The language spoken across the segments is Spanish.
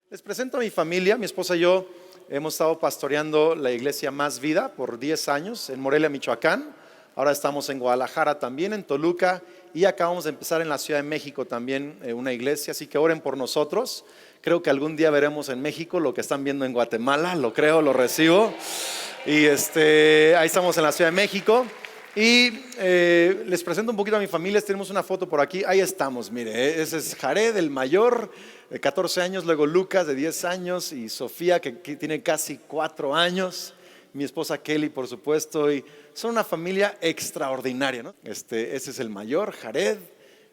Les presento a mi familia. Mi esposa y yo hemos estado pastoreando la iglesia Más Vida por 10 años en Morelia, Michoacán. Ahora estamos en Guadalajara también, en Toluca, y acabamos de empezar en la Ciudad de México también una iglesia, así que oren por nosotros. Creo que algún día veremos en México lo que están viendo en Guatemala, lo creo, lo recibo. Y ahí estamos en la Ciudad de México. Y les presento un poquito a mi familia. Tenemos una foto por aquí. Ahí estamos, mire, ese es Jared, el mayor, de 14 años. Luego Lucas, de 10 años. Y Sofía, que tiene casi 4 años. Mi esposa Kelly, por supuesto. Y son una familia extraordinaria, ¿no? Ese es el mayor, Jared.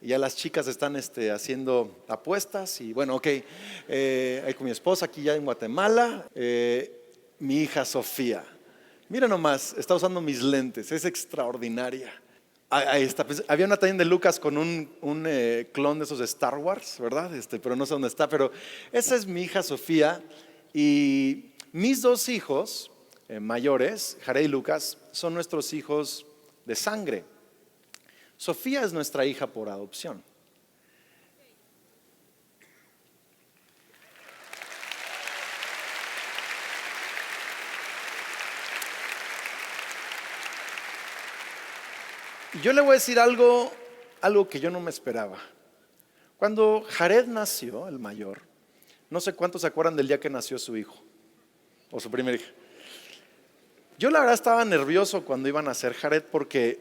Y ya las chicas están haciendo apuestas. Y bueno, ok, ahí con mi esposa aquí ya en Guatemala. Mi hija Sofía. Mira nomás, está usando mis lentes, es extraordinaria. Ahí está. Había una también de Lucas con un clon de esos de Star Wars, ¿verdad? Pero no sé dónde está, pero esa es mi hija Sofía. Y mis 2 hijos mayores, Jared y Lucas, son nuestros hijos de sangre. Sofía es nuestra hija por adopción. Yo le voy a decir algo que yo no me esperaba. Cuando Jared nació, el mayor, no sé cuántos se acuerdan del día que nació su hijo o su primera hija. Yo la verdad estaba nervioso cuando iban a nacer Jared porque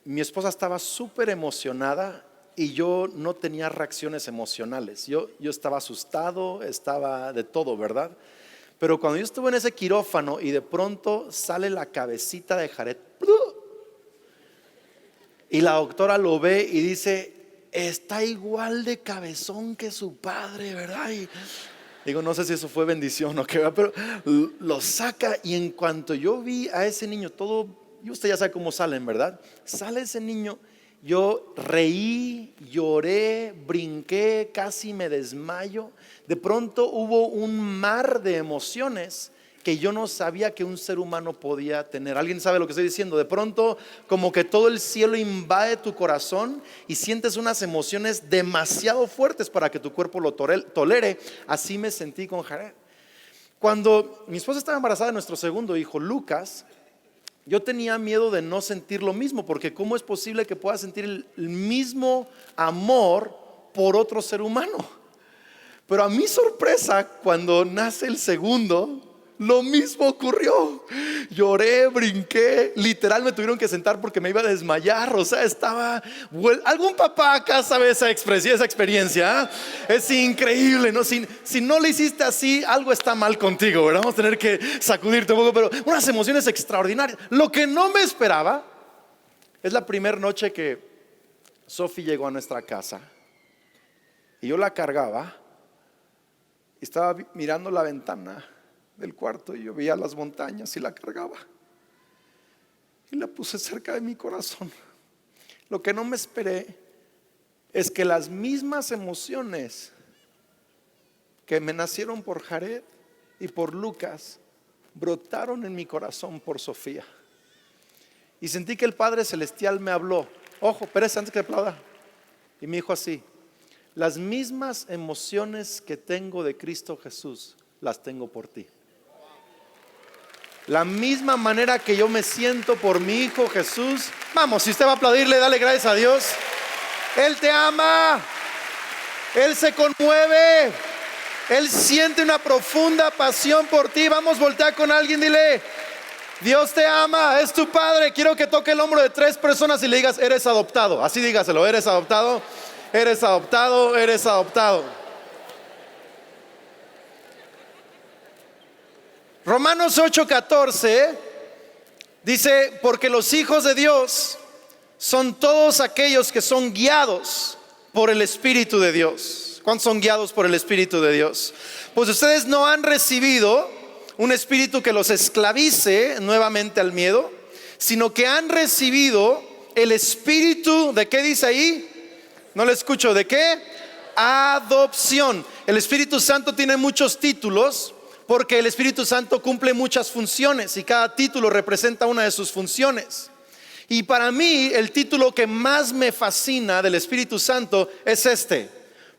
mi esposa estaba súper emocionada y yo no tenía reacciones emocionales. Yo estaba asustado, estaba de todo, ¿verdad? Pero cuando yo estuve en ese quirófano y de pronto sale la cabecita de Jared, y la doctora lo ve y dice, está igual de cabezón que su padre, ¿verdad? Y digo, no sé si eso fue bendición o qué, pero lo saca. Y en cuanto yo vi a ese niño, y usted ya sabe cómo salen, ¿verdad? Sale ese niño, yo reí, lloré, brinqué, casi me desmayo. De pronto hubo un mar de emociones que yo no sabía que un ser humano podía tener. ¿Alguien sabe lo que estoy diciendo? De pronto como que todo el cielo invade tu corazón y sientes unas emociones demasiado fuertes para que tu cuerpo lo tolere. Así me sentí con Jared. Cuando mi esposa estaba embarazada de nuestro segundo hijo, Lucas, yo tenía miedo de no sentir lo mismo, porque ¿cómo es posible que pueda sentir el mismo amor por otro ser humano? Pero a mi sorpresa, cuando nace el segundo, lo mismo ocurrió. Lloré, brinqué, literal me tuvieron que sentar porque me iba a desmayar. O sea, algún papá acá sabe esa expresión, esa experiencia, ¿eh? Es increíble, ¿no? Si no le hiciste así, algo está mal contigo, ¿verdad? Vamos a tener que sacudirte un poco, pero unas emociones extraordinarias. Lo que no me esperaba es la primera noche que Sophie llegó a nuestra casa y yo la cargaba y estaba mirando la ventana del cuarto y yo veía las montañas y la cargaba y la puse cerca de mi corazón. Lo que no me esperé es que las mismas emociones que me nacieron por Jared y por Lucas brotaron en mi corazón por Sofía. Y sentí que el Padre Celestial me habló. Ojo, Pérez, antes que aplauda. Y me dijo así: las mismas emociones que tengo de Cristo Jesús las tengo por ti. La misma manera que yo me siento por mi hijo Jesús. Vamos, si usted va a aplaudirle, dale gracias a Dios. Él te ama. Él se conmueve. Él siente una profunda pasión por ti. Vamos, voltea con alguien, dile: Dios te ama, es tu padre. Quiero que toque el hombro de 3 personas y le digas: eres adoptado. Así dígaselo: eres adoptado, eres adoptado, eres adoptado. Romanos 8:14 dice: porque los hijos de Dios son todos aquellos que son guiados por el Espíritu de Dios. ¿Cuántos son guiados por el Espíritu de Dios? Pues ustedes no han recibido un espíritu que los esclavice nuevamente al miedo, sino que han recibido el espíritu de, ¿qué dice ahí? No le escucho, ¿de qué? Adopción. El Espíritu Santo tiene muchos títulos, porque el Espíritu Santo cumple muchas funciones y cada título representa una de sus funciones. Y para mí el título que más me fascina del Espíritu Santo es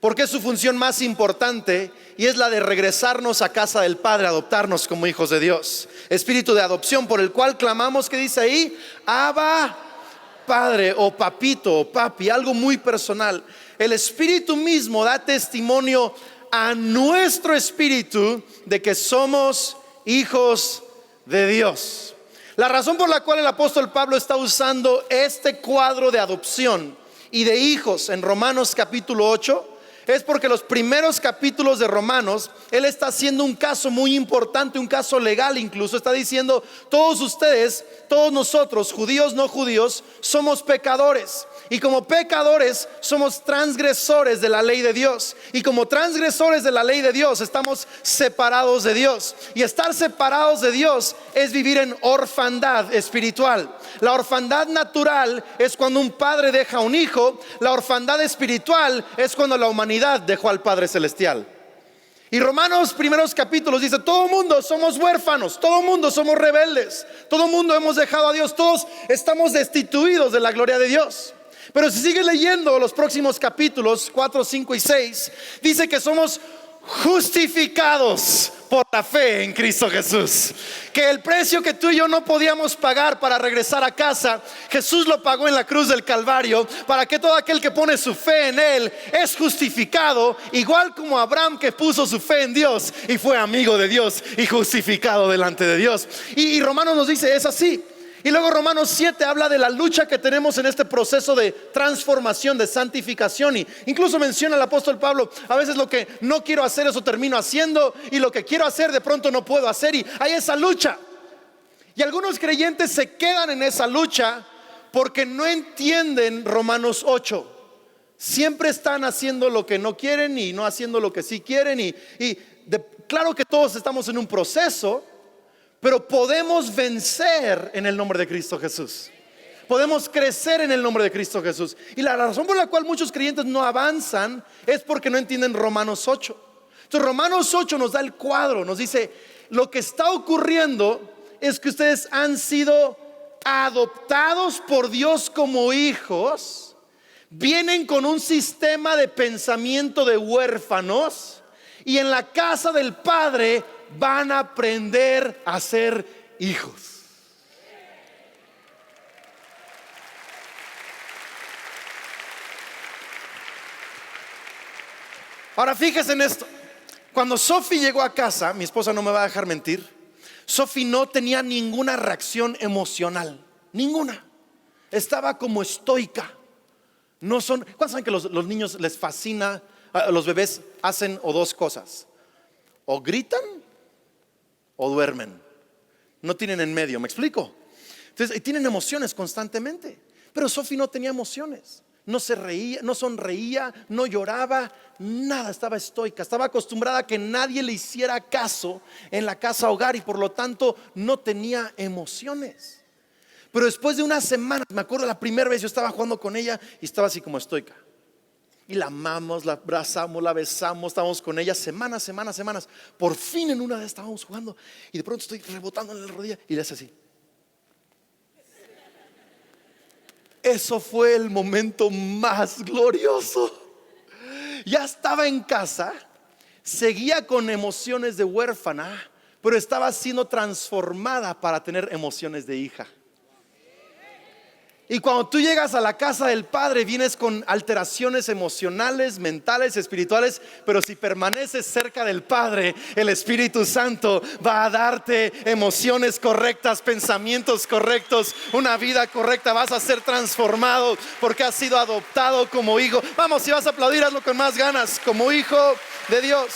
porque es su función más importante y es la de regresarnos a casa del Padre, adoptarnos como hijos de Dios. Espíritu de adopción por el cual clamamos, ¿qué dice ahí? Abba, Padre, o papito, o papi, algo muy personal. El Espíritu mismo da testimonio a nuestro espíritu de que somos hijos de Dios. La razón por la cual el apóstol Pablo está usando este cuadro de adopción y de hijos en Romanos capítulo 8 es porque los primeros capítulos de Romanos él está haciendo un caso muy importante, un caso legal incluso. Está diciendo: todos ustedes, todos nosotros, judíos, no judíos, somos pecadores, y como pecadores somos transgresores de la ley de Dios, y como transgresores de la ley de Dios estamos separados de Dios, y estar separados de Dios es vivir en orfandad espiritual. La orfandad natural es cuando un padre deja a un hijo. La orfandad espiritual es cuando la humanidad dejó al Padre Celestial. Y Romanos primeros capítulos dice: todo mundo somos huérfanos, todo mundo somos rebeldes, todo mundo hemos dejado a Dios, todos estamos destituidos de la gloria de Dios. Pero si sigues leyendo los próximos capítulos 4, 5 y 6, dice que somos justificados por la fe en Cristo Jesús, que el precio que tú y yo no podíamos pagar para regresar a casa, Jesús lo pagó en la cruz del Calvario, para que todo aquel que pone su fe en Él es justificado, igual como Abraham, que puso su fe en Dios y fue amigo de Dios y justificado delante de Dios. Y Romanos nos dice: es así. Y luego Romanos 7 habla de la lucha que tenemos en este proceso de transformación, de santificación, y incluso menciona el apóstol Pablo: a veces lo que no quiero hacer, eso termino haciendo, y lo que quiero hacer de pronto no puedo hacer, y hay esa lucha. Y algunos creyentes se quedan en esa lucha porque no entienden Romanos 8. Siempre están haciendo lo que no quieren y no haciendo lo que sí quieren, claro que todos estamos en un proceso, pero podemos vencer en el nombre de Cristo Jesús. Podemos crecer en el nombre de Cristo Jesús. Y la razón por la cual muchos creyentes no avanzan es porque no entienden Romanos 8. Entonces Romanos 8 nos da el cuadro, nos dice: lo que está ocurriendo es que ustedes han sido adoptados por Dios como hijos, vienen con un sistema de pensamiento de huérfanos, y en la casa del Padre van a aprender a ser hijos. Ahora fíjese en esto. Cuando Sophie llegó a casa, mi esposa no me va a dejar mentir, Sophie no tenía ninguna reacción emocional, ninguna. Estaba como estoica. ¿Cuántos saben que los niños les fascina? A los bebés hacen o dos cosas: o gritan o duermen. No tienen en medio, ¿me explico? Entonces tienen emociones constantemente. Pero Sophie no tenía emociones. No se reía, no sonreía, no lloraba, nada, estaba estoica. Estaba acostumbrada a que nadie le hiciera caso en la casa hogar, y por lo tanto no tenía emociones. Pero después de unas semanas, me acuerdo la primera vez, yo estaba jugando con ella y estaba así como estoica. Y la amamos, la abrazamos, la besamos, estábamos con ella semanas. Por fin en una vez estábamos jugando y de pronto estoy rebotando en la rodilla y le hace así. Eso fue el momento más glorioso. Ya estaba en casa, seguía con emociones de huérfana, pero estaba siendo transformada para tener emociones de hija. Y cuando tú llegas a la casa del Padre, vienes con alteraciones emocionales, mentales, espirituales, pero si permaneces cerca del Padre, el Espíritu Santo va a darte emociones correctas, pensamientos correctos, una vida correcta. Vas a ser transformado porque has sido adoptado como hijo. Vamos, si vas a aplaudir, hazlo con más ganas, como hijo de Dios.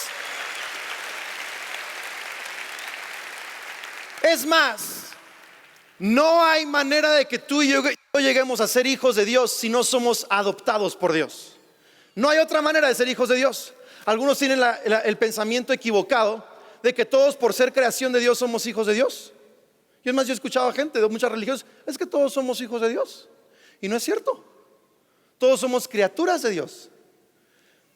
Es más, no hay manera de que tú y yo lleguemos a ser hijos de Dios si no somos adoptados por Dios. No hay otra manera de ser hijos de Dios. Algunos tienen el pensamiento equivocado de que todos, por ser creación de Dios, somos hijos de Dios. Y es más, yo he escuchado a gente de muchas religiones: es que todos somos hijos de Dios. Y no es cierto. Todos somos criaturas de Dios.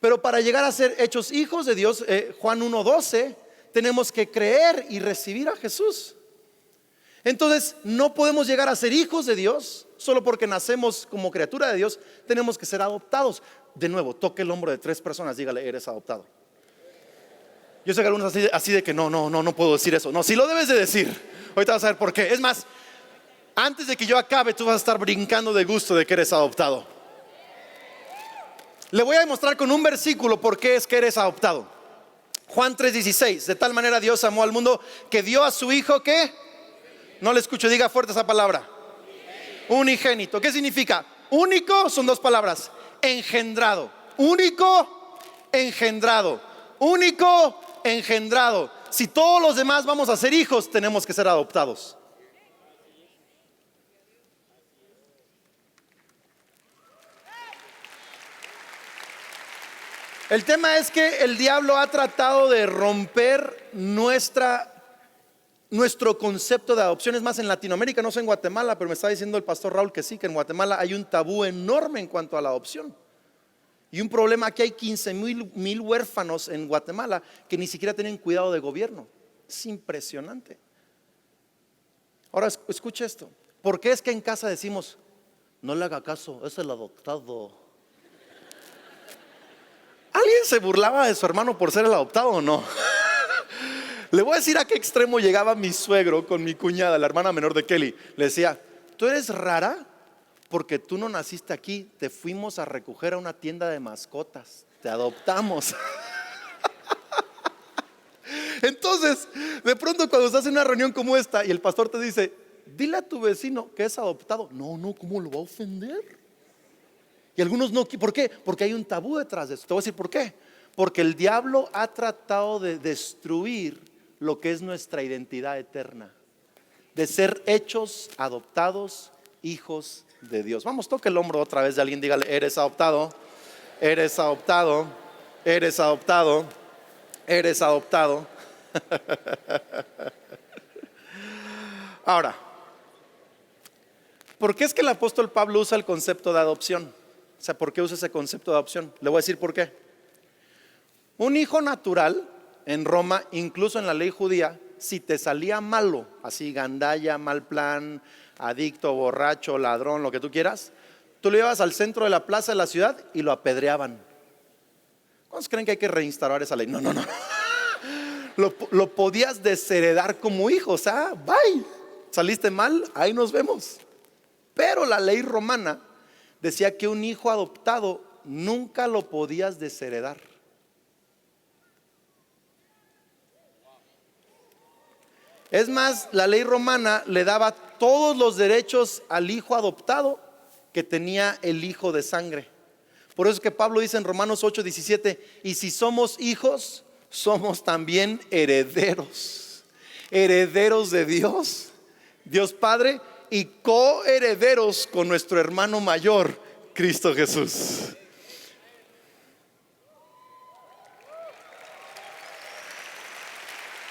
Pero para llegar a ser hechos hijos de Dios, Juan 1:12, tenemos que creer y recibir a Jesús. Entonces no podemos llegar a ser hijos de Dios solo porque nacemos como criatura de Dios. Tenemos que ser adoptados. De nuevo, toque el hombro de 3 personas, dígale: eres adoptado. Yo sé que algunos así de que no puedo decir eso. No, sí lo debes de decir. Ahorita vas a ver por qué. Es más, antes de que yo acabe, tú vas a estar brincando de gusto de que eres adoptado. Le voy a demostrar con un versículo por qué es que eres adoptado. Juan 3:16. De tal manera Dios amó al mundo que dio a su hijo, ¿qué? No le escucho, diga fuerte esa palabra. Unigénito. ¿Qué significa? Único son 2 palabras. Engendrado. Único, engendrado. Único, engendrado. Si todos los demás vamos a ser hijos, tenemos que ser adoptados. El tema es que el diablo ha tratado de romper nuestro concepto de adopción. Es más, en Latinoamérica, no sé en Guatemala, pero me está diciendo el pastor Raúl que sí, que en Guatemala hay un tabú enorme en cuanto a la adopción. Y un problema: que hay 15,000 huérfanos en Guatemala que ni siquiera tienen cuidado de gobierno. Es impresionante. Ahora escucha esto. ¿Por qué es que en casa decimos: no le haga caso, es el adoptado? ¿Alguien se burlaba de su hermano por ser el adoptado o no? Le voy a decir a qué extremo llegaba mi suegro con mi cuñada, la hermana menor de Kelly. Le decía: tú eres rara porque tú no naciste aquí, te fuimos a recoger a una tienda de mascotas, te adoptamos. Entonces, de pronto cuando estás en una reunión como esta y el pastor te dice: dile a tu vecino que es adoptado. No, ¿cómo lo va a ofender? Y algunos no. ¿Por qué? Porque hay un tabú detrás de eso. Te voy a decir por qué. Porque el diablo ha tratado de destruir lo que es nuestra identidad eterna, de ser hechos, adoptados, hijos de Dios. Vamos, toque el hombro otra vez de alguien, dígale: eres adoptado, eres adoptado, eres adoptado, eres adoptado. Ahora, ¿por qué es que el apóstol Pablo usa el concepto de adopción? O sea, ¿por qué usa ese concepto de adopción? Le voy a decir por qué. Un hijo natural en Roma, incluso en la ley judía, si te salía malo, así gandalla, mal plan, adicto, borracho, ladrón, lo que tú quieras, tú lo llevas al centro de la plaza de la ciudad y lo apedreaban. ¿Cuántos creen que hay que reinstaurar esa ley? No. Lo podías desheredar como hijo. O sea, bye, saliste mal, ahí nos vemos. Pero la ley romana decía que un hijo adoptado nunca lo podías desheredar. Es más, la ley romana le daba todos los derechos al hijo adoptado que tenía el hijo de sangre. Por eso es que Pablo dice en Romanos 8:17: y si somos hijos, somos también herederos. Herederos de Dios, Dios Padre, y coherederos con nuestro hermano mayor, Cristo Jesús.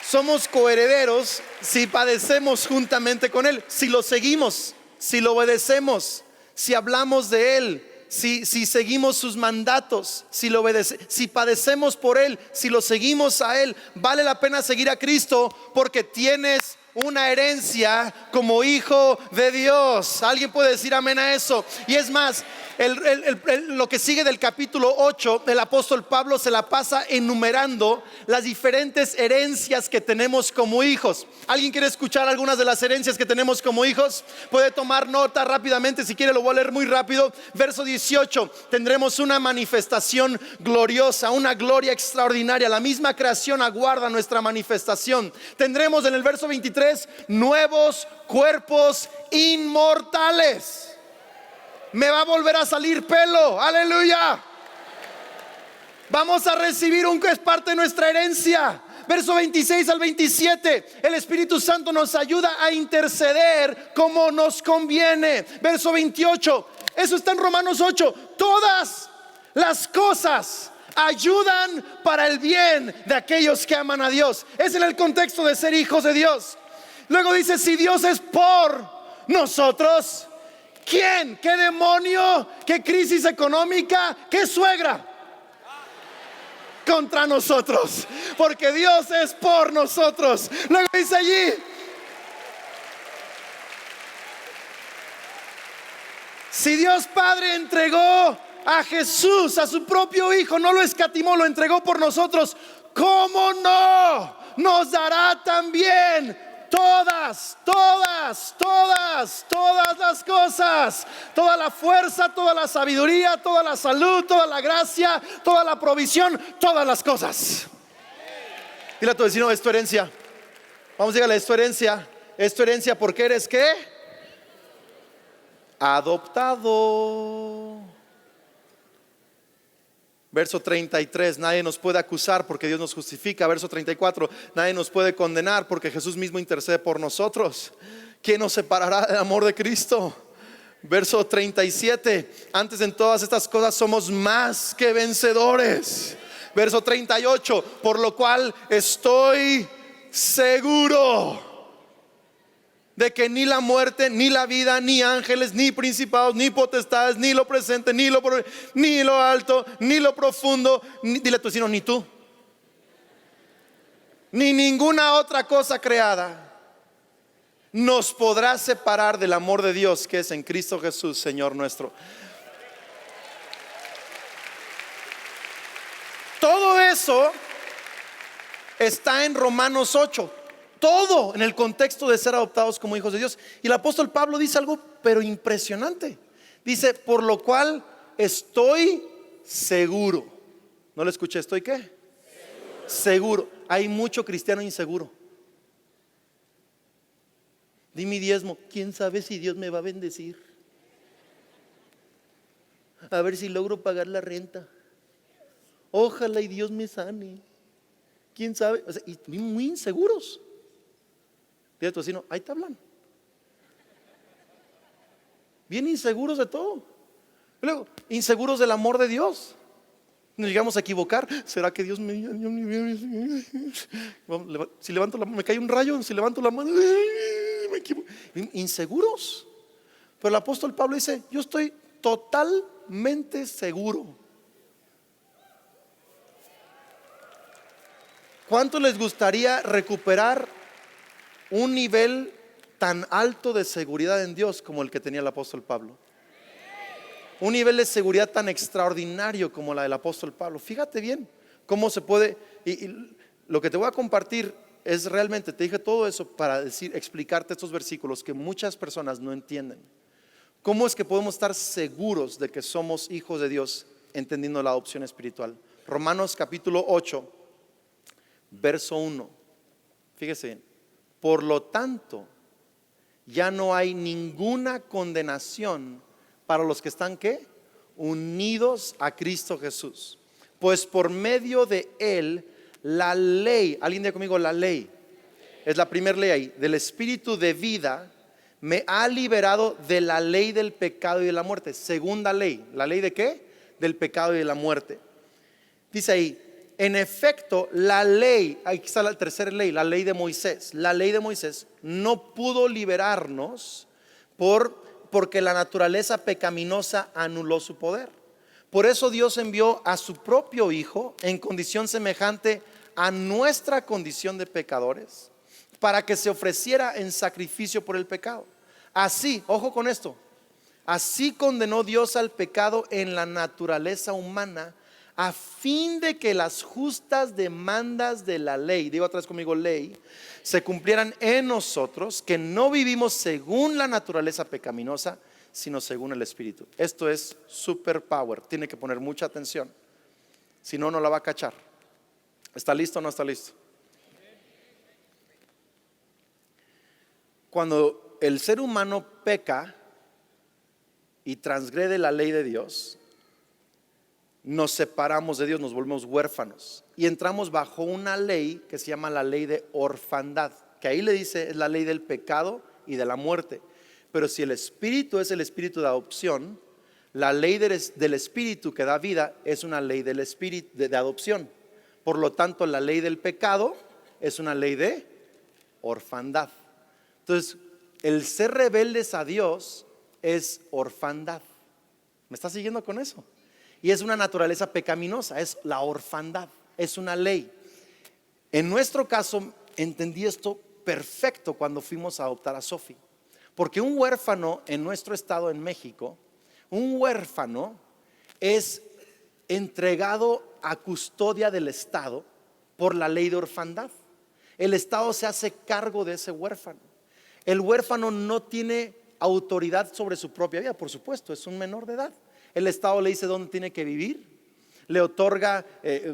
Somos coherederos si padecemos juntamente con Él, si lo seguimos, si lo obedecemos, si hablamos de Él, si seguimos sus mandatos, si padecemos por Él, si lo seguimos a Él. Vale la pena seguir a Cristo porque tienes una herencia como hijo de Dios. ¿Alguien puede decir amén a eso? Y es más, lo que sigue del capítulo 8, el apóstol Pablo se la pasa enumerando las diferentes herencias que tenemos como hijos. ¿Alguien quiere escuchar algunas de las herencias que tenemos como hijos? Puede tomar nota rápidamente, si quiere lo voy a leer muy rápido. Verso 18: tendremos una manifestación gloriosa, una gloria extraordinaria. La misma creación aguarda nuestra manifestación. Tendremos en el verso 23 nuevos cuerpos inmortales. Me va a volver a salir pelo, aleluya. Vamos a recibir que es parte de nuestra herencia. Verso 26 al 27: el Espíritu Santo nos ayuda a interceder como nos conviene. Verso 28, eso está en Romanos 8: todas las cosas ayudan para el bien de aquellos que aman a Dios. Es en el contexto de ser hijos de Dios. Luego dice: si Dios es por nosotros, ¿quién? ¿Qué demonio? ¿Qué crisis económica? ¿Qué suegra? Contra nosotros, porque Dios es por nosotros. Luego dice allí: Si Dios Padre entregó a Jesús, a su propio Hijo, no lo escatimó, lo entregó por nosotros, ¿cómo no nos dará también todas las cosas? Toda la fuerza, toda la sabiduría, toda la salud, toda la gracia, toda la provisión, todas las cosas. Dile a tu vecino, es tu herencia. Vamos, dígale, es tu herencia. Es tu herencia porque eres ¿qué? Adoptado. Verso 33, nadie nos puede acusar porque Dios nos justifica. Verso 34, nadie nos puede condenar porque Jesús mismo intercede por nosotros. ¿Quién nos separará del amor de Cristo? Verso 37, antes en todas estas cosas somos más que vencedores. Verso 38, por lo cual estoy seguro de que ni la muerte, ni la vida, ni ángeles, ni principados, ni potestades, ni lo presente, ni lo alto, ni lo profundo, dile a tu vecino, ni tú, ni ninguna otra cosa creada nos podrá separar del amor de Dios que es en Cristo Jesús, Señor nuestro. Todo eso está en Romanos 8. Todo en el contexto de ser adoptados como hijos de Dios. Y el apóstol Pablo dice algo pero impresionante. Dice, por lo cual estoy seguro. ¿No le escuché? ¿Estoy qué? Seguro. Hay mucho cristiano inseguro. Di mi diezmo. ¿Quién sabe si Dios me va a bendecir? A ver si logro pagar la renta. Ojalá y Dios me sane. ¿Quién sabe? O sea, y muy inseguros. Dile a tu vecino, ahí te hablan. Bien inseguros de todo. Luego, inseguros del amor de Dios. Nos llegamos a equivocar. ¿Será que Dios me... Si levanto la mano, me cae un rayo. Si levanto la mano, me equivoco. Inseguros. Pero el apóstol Pablo dice, yo estoy totalmente seguro. ¿Cuánto les gustaría recuperar un nivel tan alto de seguridad en Dios como el que tenía el apóstol Pablo? Un nivel de seguridad tan extraordinario como la del apóstol Pablo. Fíjate bien cómo se puede, y lo que te voy a compartir es realmente, te dije todo eso para explicarte estos versículos que muchas personas no entienden. ¿Cómo es que podemos estar seguros de que somos hijos de Dios entendiendo la adopción espiritual? Romanos capítulo 8, verso 1. Fíjese bien. Por lo tanto, ya no hay ninguna condenación para los que están ¿qué? Unidos a Cristo Jesús. Pues por medio de Él, la ley, alguien diga conmigo, la ley, es la primera ley ahí, del Espíritu de vida, me ha liberado de la ley del pecado y de la muerte. Segunda ley, ¿la ley de qué? Del pecado y de la muerte. Dice ahí, en efecto, la ley, aquí está la tercera ley, la ley de Moisés. La ley de Moisés no pudo liberarnos porque la naturaleza pecaminosa anuló su poder. Por eso Dios envió a su propio Hijo en condición semejante a nuestra condición de pecadores, para que se ofreciera en sacrificio por el pecado. Así, ojo con esto, así condenó Dios al pecado en la naturaleza humana, a fin de que las justas demandas de la ley, digo otra vez conmigo ley, se cumplieran en nosotros, que no vivimos según la naturaleza pecaminosa, sino según el Espíritu. Esto es superpower, tiene que poner mucha atención, si no, no la va a cachar. ¿Está listo o no está listo? Cuando el ser humano peca y transgrede la ley de Dios, nos separamos de Dios, nos volvemos huérfanos y entramos bajo una ley que se llama la ley de orfandad, que ahí le dice es la ley del pecado y de la muerte. Pero si el Espíritu es el Espíritu de adopción, la ley del Espíritu que da vida es una ley del Espíritu de adopción. Por lo tanto, la ley del pecado es una ley de orfandad. Entonces, el ser rebeldes a Dios es orfandad. ¿Me estás siguiendo con eso? Y es una naturaleza pecaminosa, es la orfandad, es una ley. En nuestro caso, entendí esto perfecto cuando fuimos a adoptar a Sophie. Porque un huérfano en nuestro estado en México un huérfano es entregado a custodia del Estado por la ley de orfandad. El Estado se hace cargo de ese huérfano. El huérfano no tiene autoridad sobre su propia vida, por supuesto, es un menor de edad. El Estado le dice dónde tiene que vivir, le otorga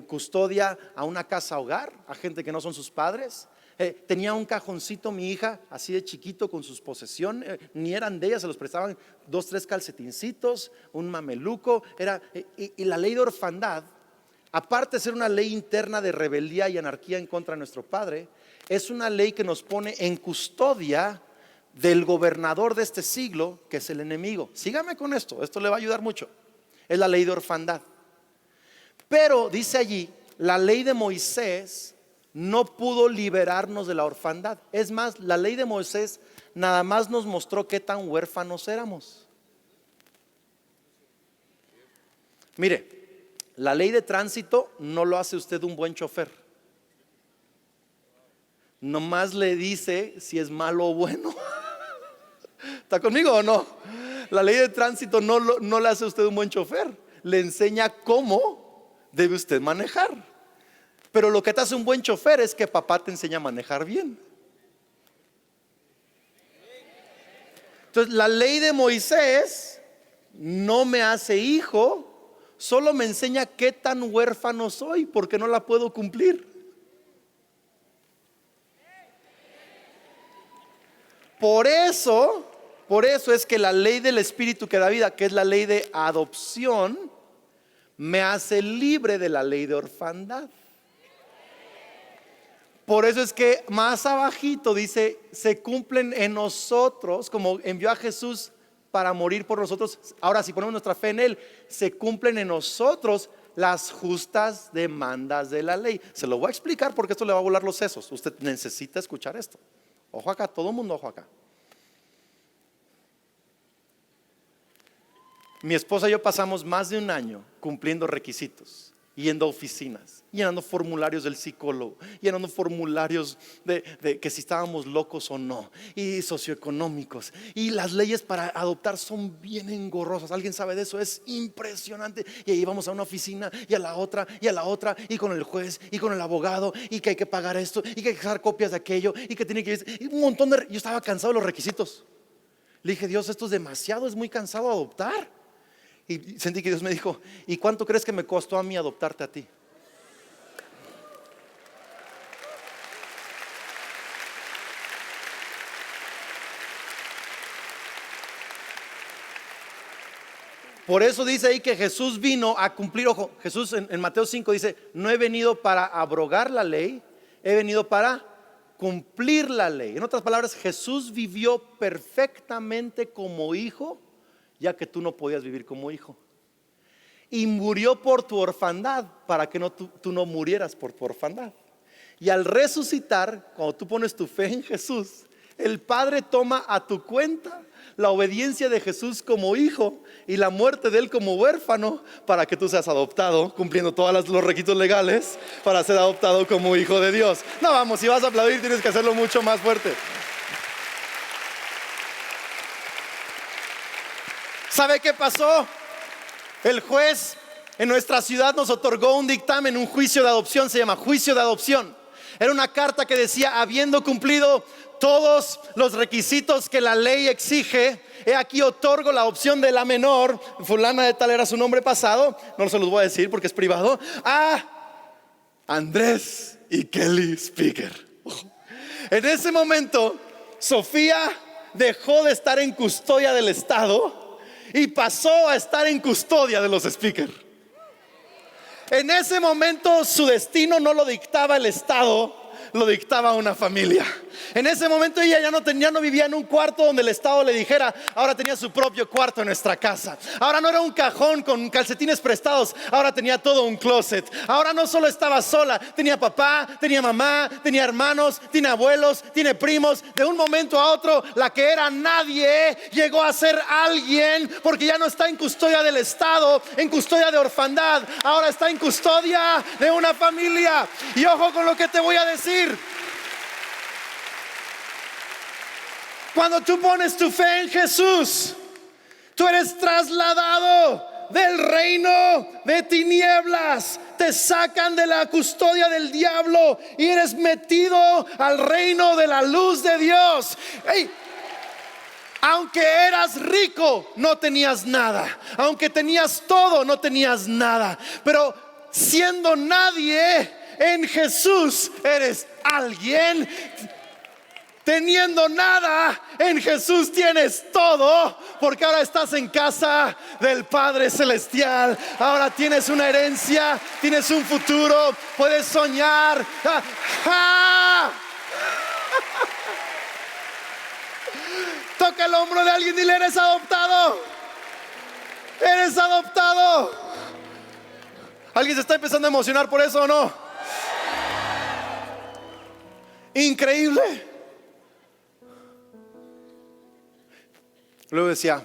custodia a una casa hogar, a gente que no son sus padres. Tenía un cajoncito mi hija, así de chiquito, con sus posesiones, ni eran de ella, se los prestaban 2, 3 calcetincitos, un mameluco. Y la ley de orfandad, aparte de ser una ley interna de rebeldía y anarquía en contra de nuestro padre, es una ley que nos pone en custodia del gobernador de este siglo, que es el enemigo. Sígame con esto le va a ayudar mucho. Es la ley de orfandad. Pero dice allí, la ley de Moisés no pudo liberarnos de la orfandad. Es más, la ley de Moisés nada más nos mostró qué tan huérfanos éramos. Mire, la ley de tránsito no lo hace usted un buen chofer. Nomás le dice si es malo o bueno. ¿Está conmigo o no? La ley de tránsito no le hace a usted un buen chofer. Le enseña cómo debe usted manejar. Pero lo que te hace un buen chofer es que papá te enseña a manejar bien. Entonces la ley de Moisés no me hace hijo, solo me enseña qué tan huérfano soy, porque no la puedo cumplir. Por eso es que la ley del Espíritu que da vida, que es la ley de adopción, me hace libre de la ley de orfandad. Por eso es que más abajito dice, se cumplen en nosotros, como envió a Jesús para morir por nosotros. Ahora, si ponemos nuestra fe en Él, se cumplen en nosotros las justas demandas de la ley. Se lo voy a explicar porque esto le va a volar los sesos. Usted necesita escuchar esto. Ojo acá, todo el mundo ojo acá. Mi esposa y yo pasamos más de un año cumpliendo requisitos, yendo a oficinas, llenando formularios del psicólogo, llenando formularios de que si estábamos locos o no, y socioeconómicos. Y las leyes para adoptar son bien engorrosas. ¿Alguien sabe de eso? Es impresionante. Y ahí vamos a una oficina y a la otra y a la otra, y con el juez y con el abogado, y que hay que pagar esto, y que hay que dejar copias de aquello, y que tiene que y un montón de. Yo estaba cansado de los requisitos. Le dije, Dios, esto es demasiado, es muy cansado adoptar. Y sentí que Dios me dijo, ¿y cuánto crees que me costó a mí adoptarte a ti? Por eso dice ahí que Jesús vino a cumplir. Ojo, Jesús en Mateo 5 dice, no he venido para abrogar la ley, he venido para cumplir la ley. En otras palabras, Jesús vivió perfectamente como hijo, ya que tú no podías vivir como hijo. Y murió por tu orfandad, para que tú no murieras por tu orfandad. Y al resucitar, cuando tú pones tu fe en Jesús, el Padre toma a tu cuenta la obediencia de Jesús como hijo y la muerte de Él como huérfano, para que tú seas adoptado, cumpliendo todos los requisitos legales para ser adoptado como hijo de Dios. No, vamos, si vas a aplaudir tienes que hacerlo mucho más fuerte. ¿Sabe qué pasó? El juez en nuestra ciudad nos otorgó un dictamen, un juicio de adopción, se llama juicio de adopción. Era una carta que decía, habiendo cumplido todos los requisitos que la ley exige, he aquí otorgo la adopción de la menor, fulana de tal era su nombre pasado, no se los voy a decir porque es privado, a Andrés y Kelly Speaker. En ese momento, Sofía dejó de estar en custodia del Estado y pasó a estar en custodia de los Speaker. En ese momento su destino no lo dictaba el Estado, lo dictaba una familia. En ese momento ella ya no vivía en un cuarto donde el Estado le dijera, ahora tenía su propio cuarto en nuestra casa. Ahora no era un cajón con calcetines prestados, ahora tenía todo un closet. Ahora no solo estaba sola, tenía papá, tenía mamá, tenía hermanos, tiene abuelos, tiene primos. De un momento a otro, la que era nadie llegó a ser alguien, porque ya no está en custodia del Estado, en custodia de orfandad. Ahora está en custodia de una familia. Y ojo con lo que te voy a decir. Cuando tú pones tu fe en Jesús, Tú eres trasladado del reino de tinieblas. Te sacan de la custodia del diablo y eres metido al reino de la luz de Dios. Hey, aunque eras rico, no tenías nada. Aunque tenías todo, no tenías nada. Pero siendo nadie, en Jesús eres alguien. Teniendo nada, en Jesús tienes todo, porque ahora estás en casa del Padre Celestial. Ahora tienes una herencia, tienes un futuro, puedes soñar. ¡Ja, ja! Toca el hombro de alguien y dile: eres adoptado. Eres adoptado. ¿Alguien se está empezando a emocionar por eso o no? Increíble. Luego decía: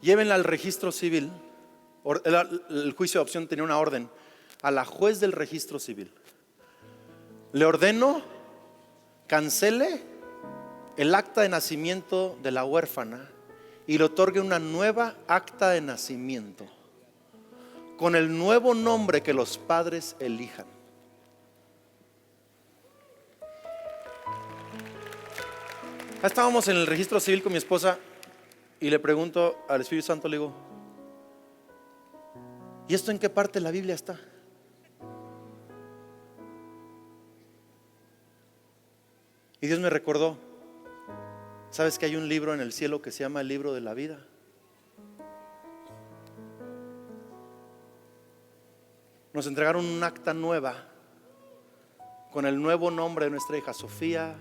llévenla al registro civil. El juicio de adopción tenía una orden a la juez del registro civil. Le ordeno cancele el acta de nacimiento de la huérfana y le otorgue una nueva acta de nacimiento con el nuevo nombre que los padres elijan. Estábamos en el registro civil con mi esposa y le pregunto al Espíritu Santo, le digo: ¿y esto en qué parte de la Biblia está? Y Dios me recordó: ¿sabes que hay un libro en el cielo que se llama el libro de la vida? Nos entregaron un acta nueva con el nuevo nombre de nuestra hija Sofía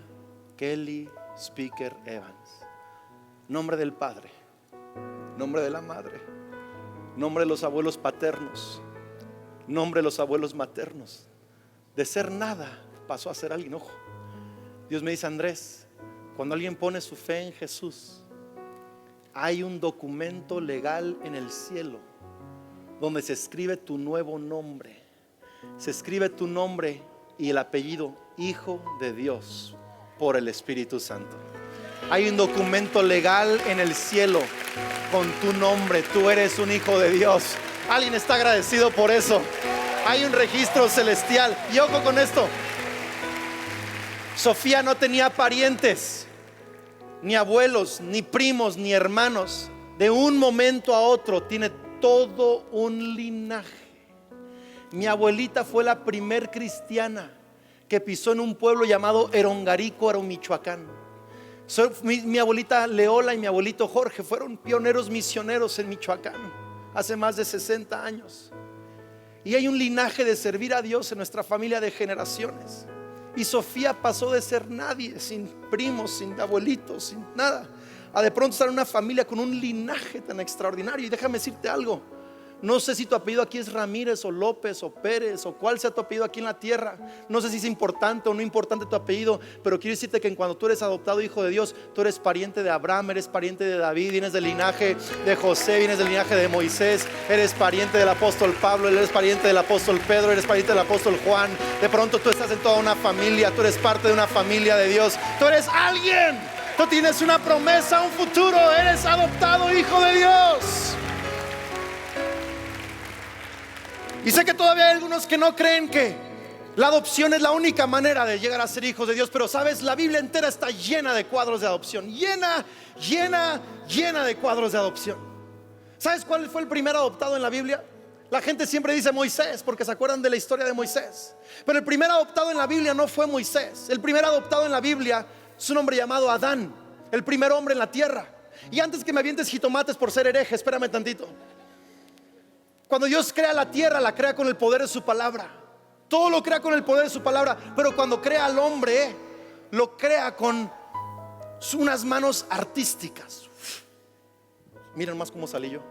Kelly Speaker Evans. Nombre del padre, nombre de la madre, nombre de los abuelos paternos, nombre de los abuelos maternos. De ser nada pasó a ser alguien. Ojo, Dios me dice: Andrés, cuando alguien pone su fe en Jesús, hay un documento legal en el cielo donde se escribe tu nuevo nombre. Se escribe tu nombre y el apellido Hijo de Dios por el Espíritu Santo. Hay un documento legal en el cielo con tu nombre. Tú eres un hijo de Dios. Alguien está agradecido por eso. Hay un registro celestial. Y ojo con esto: Sofía no tenía parientes, ni abuelos, ni primos, ni hermanos. De un momento a otro tiene todo un linaje. Mi abuelita fue la primer cristiana que pisó en un pueblo llamado Erongarícuaro, Michoacán. Mi abuelita Leola y mi abuelito Jorge fueron pioneros misioneros en Michoacán hace más de 60 años. Y hay un linaje de servir a Dios en nuestra familia de generaciones. Y Sofía pasó de ser nadie, sin primos, sin abuelitos, sin nada, a de pronto estar en una familia con un linaje tan extraordinario. Y déjame decirte algo: no sé si tu apellido aquí es Ramírez o López o Pérez o cuál sea tu apellido aquí en la tierra. No sé si es importante o no importante tu apellido, pero quiero decirte que cuando tú eres adoptado hijo de Dios, tú eres pariente de Abraham, eres pariente de David, vienes del linaje de José, vienes del linaje de Moisés, eres pariente del apóstol Pablo, eres pariente del apóstol Pedro, eres pariente del apóstol Juan. De pronto tú estás en toda una familia, tú eres parte de una familia de Dios, tú eres alguien, tú tienes una promesa, un futuro, eres adoptado hijo de Dios. Y sé que todavía hay algunos que no creen que la adopción es la única manera de llegar a ser hijos de Dios. Pero sabes, la Biblia entera está llena de cuadros de adopción. Llena de cuadros de adopción. ¿Sabes cuál fue el primer adoptado en la Biblia? La gente siempre dice Moisés, porque se acuerdan de la historia de Moisés. Pero el primer adoptado en la Biblia no fue Moisés. El primer adoptado en la Biblia es un hombre llamado Adán, el primer hombre en la tierra. Y antes que me avientes jitomates por ser hereje, espérame tantito. Cuando Dios crea la tierra, la crea con el poder de su palabra. Todo lo crea con el poder de su palabra. Pero cuando crea al hombre, lo crea con unas manos artísticas. Miren más cómo salí yo.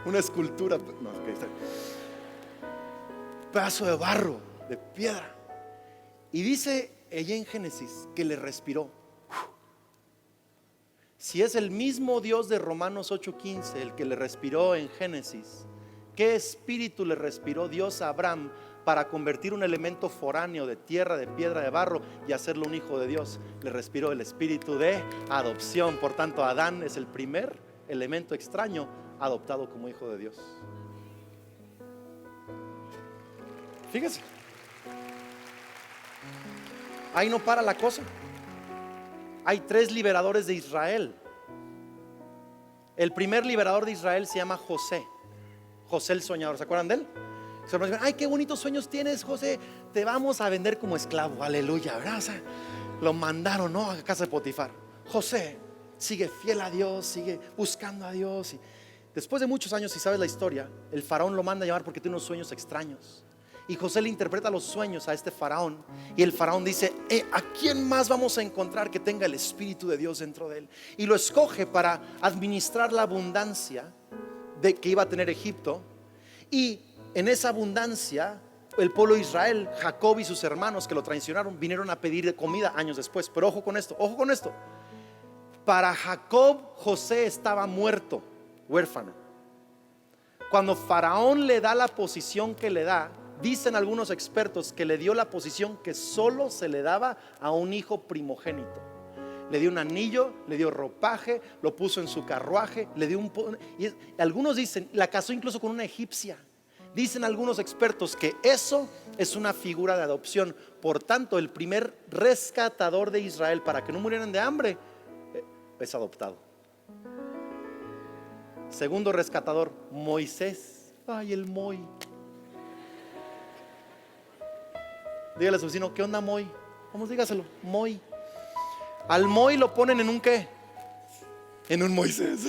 Una escultura, no, okay, está. Pedazo de barro, de piedra. Y dice ella en Génesis que le respiró. Si es el mismo Dios de Romanos 8:15 el que le respiró en Génesis, ¿Qué espíritu le respiró Dios a Abraham para convertir un elemento foráneo de tierra, de piedra, de barro y hacerlo un hijo de Dios? Le respiró el espíritu de adopción. Por tanto, Adán es el primer elemento extraño adoptado como hijo de Dios. Fíjese, ahí no para la cosa. Hay 3 liberadores de Israel. El primer liberador de Israel se llama José. José el soñador, ¿se acuerdan de él? Ay, qué bonitos sueños tienes, José. Te vamos a vender como esclavo, aleluya, ¿verdad? O sea, lo mandaron, ¿no?, a casa de Potifar. José sigue fiel a Dios, sigue buscando a Dios. Y después de muchos años, si sabes la historia, el faraón lo manda a llamar porque tiene unos sueños extraños. Y José le interpreta los sueños a este faraón. Y el faraón dice: ¿a quién más vamos a encontrar que tenga el Espíritu de Dios dentro de él? Y lo escoge para administrar la abundancia de que iba a tener Egipto. Y en esa abundancia, el pueblo de Israel, Jacob y sus hermanos que lo traicionaron, vinieron a pedir comida años después. Pero ojo con esto, ojo con esto. Para Jacob, José estaba muerto, huérfano. Cuando Faraón le da la posición que le da, dicen algunos expertos que le dio la posición que solo se le daba a un hijo primogénito. Le dio un anillo, le dio ropaje, lo puso en su carruaje, le dio y algunos dicen, la casó incluso con una egipcia. Dicen algunos expertos que eso es una figura de adopción. Por tanto, el primer rescatador de Israel para que no murieran de hambre es adoptado. Segundo rescatador, Moisés. Ay, el Moy. Dígale a su vecino: ¿qué onda, Moy? Vamos, dígaselo, Moy. Al Moy lo ponen en un ¿qué? En un Moisés.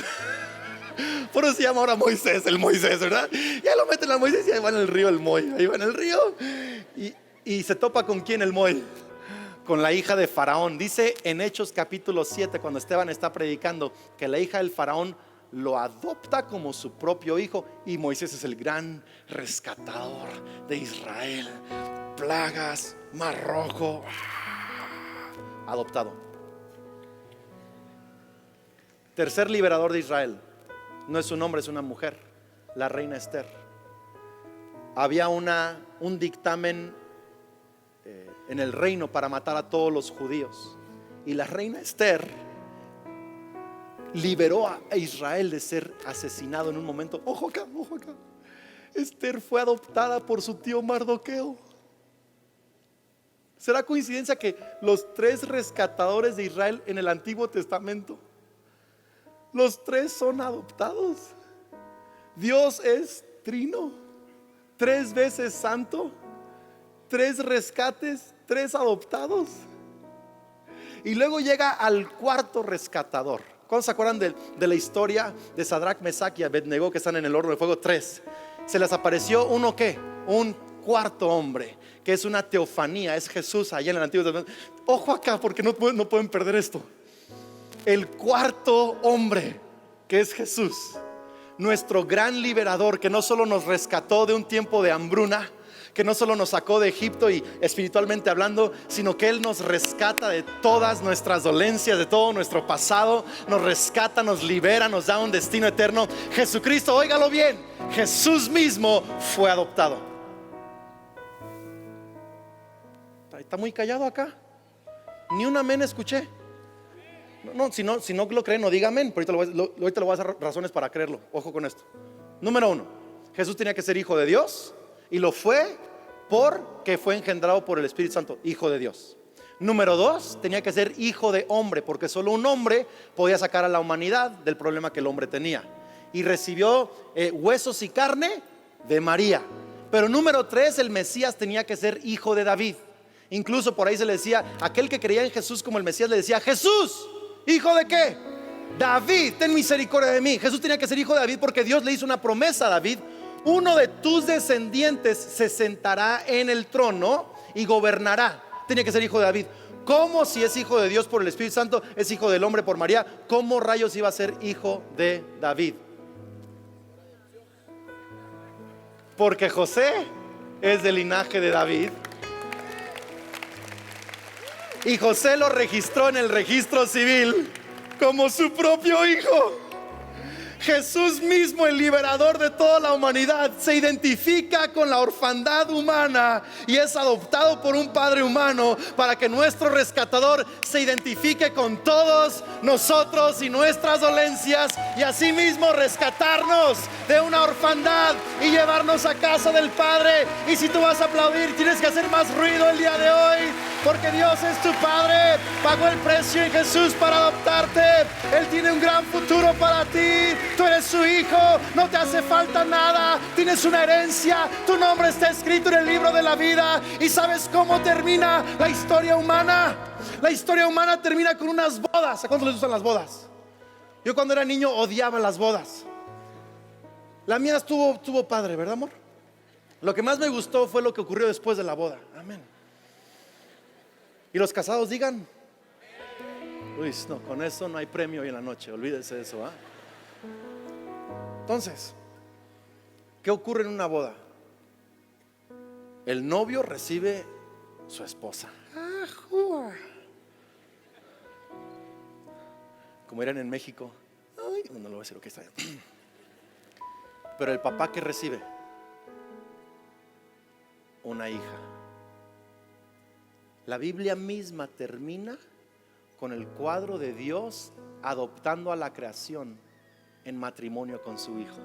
Por eso se llama ahora Moisés, el Moisés, ¿verdad? Ya lo meten al Moisés y ahí va en el río el Moy. Ahí va en el río. Y se topa con quién el Moy. Con la hija de Faraón. Dice en Hechos capítulo 7, cuando Esteban está predicando, que la hija del Faraón lo adopta como su propio hijo. Y Moisés es el gran rescatador de Israel. Plagas, Mar Rojo, adoptado. Tercer liberador de Israel, no es un hombre, es una mujer, la reina Esther. Había un dictamen en el reino para matar a todos los judíos, y la reina Esther liberó a Israel de ser asesinado en un momento. Ojo acá, ojo acá. Esther fue adoptada por su tío Mardoqueo. ¿Será coincidencia que los 3 rescatadores de Israel en el Antiguo Testamento, los 3 son adoptados? Dios es trino, 3 veces santo, 3 rescates, 3 adoptados. Y luego llega al cuarto rescatador. ¿Cuántos se acuerdan de la historia de Sadrach, Mesach y Abednego que están en el horno de fuego? 3. Se les apareció uno ¿qué? Un cuarto hombre, que es una teofanía, es Jesús allá en el Antiguo Testamento. Ojo acá, porque no pueden perder esto. El cuarto hombre, que es Jesús, nuestro gran liberador, que no solo nos rescató de un tiempo de hambruna, que no solo nos sacó de Egipto y espiritualmente hablando, sino que Él nos rescata de todas nuestras dolencias, de todo nuestro pasado. Nos rescata, nos libera, nos da un destino eterno. Jesucristo, óigalo bien, Jesús mismo fue adoptado. Está muy callado acá. Ni un amén escuché. No, si no lo creen, no diga amén. Pero ahorita le voy a dar razones para creerlo. Ojo con esto. Número 1, Jesús tenía que ser hijo de Dios, y lo fue porque fue engendrado por el Espíritu Santo, hijo de Dios. Número 2, tenía que ser hijo de hombre, porque solo un hombre podía sacar a la humanidad del problema que el hombre tenía. Y recibió huesos y carne de María. Pero número 3, el Mesías tenía que ser hijo de David. Incluso por ahí se le decía, aquel que creía en Jesús como el Mesías le decía: Jesús, ¿hijo de qué? David, ten misericordia de mí. Jesús tenía que ser hijo de David porque Dios le hizo una promesa a David: uno de tus descendientes se sentará en el trono y gobernará. Tenía que ser hijo de David. ¿Cómo, si es hijo de Dios por el Espíritu Santo, es hijo del hombre por María? ¿Cómo rayos iba a ser hijo de David? Porque José es del linaje de David, y José lo registró en el registro civil como su propio hijo. Jesús mismo, el liberador de toda la humanidad, se identifica con la orfandad humana y es adoptado por un padre humano para que nuestro rescatador se identifique con todos nosotros y nuestras dolencias, y asimismo rescatarnos de una orfandad y llevarnos a casa del Padre. Y si tú vas a aplaudir, tienes que hacer más ruido el día de hoy, porque Dios es tu Padre, pagó el precio en Jesús para adoptarte. Él tiene un gran futuro para ti. Tú eres su hijo, no te hace falta nada, tienes una herencia, tu nombre está escrito en el libro de la vida. ¿Y sabes cómo termina la historia humana? La historia humana termina con unas bodas. ¿A cuántos les gustan las bodas? Yo cuando era niño odiaba las bodas. La mía estuvo padre, ¿verdad, amor? Lo que más me gustó fue lo que ocurrió después de la boda. Amén. Y los casados digan: uy, no, con eso no hay premio hoy en la noche, olvídese de eso, ¿eh? Entonces, ¿qué ocurre en una boda? El novio recibe su esposa, como eran en México. Ay, no lo voy a decir, lo que está allá. Pero el papá, ¿qué recibe? Una hija. La Biblia misma termina con el cuadro de Dios adoptando a la creación en matrimonio con su hijo.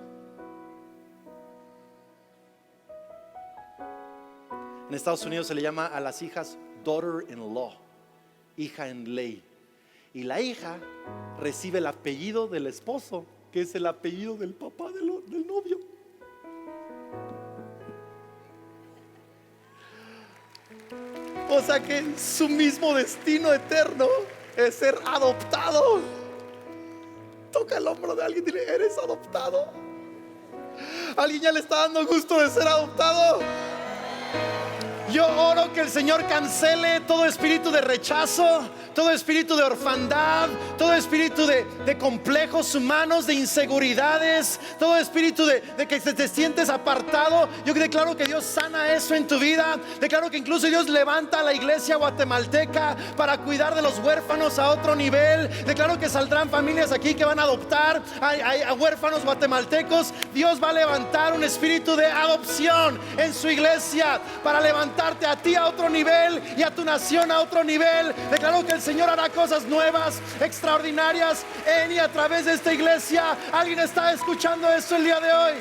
En Estados Unidos se le llama a las hijas daughter-in-law, hija en ley. Y la hija recibe el apellido del esposo, que es el apellido del papá del novio. O sea que su mismo destino eterno es ser adoptado. Toca el hombro de alguien y dile: eres adoptado. ¿Alguien ya le está dando gusto de ser adoptado? Yo oro que el Señor cancele todo espíritu de rechazo, todo espíritu de orfandad, todo espíritu de complejos humanos, de inseguridades, todo espíritu de que te sientes apartado. Yo declaro que Dios sana eso en tu vida. Declaro que incluso Dios levanta a la iglesia guatemalteca para cuidar de los huérfanos a otro nivel. Declaro que saldrán familias aquí que van a adoptar a huérfanos guatemaltecos. Dios va a levantar un espíritu de adopción en su iglesia para levantarte a ti a otro nivel y a tu nación a otro nivel. Declaro que el Señor hará cosas nuevas, extraordinarias en y a través de esta iglesia. ¿Alguien está escuchando esto el día de hoy?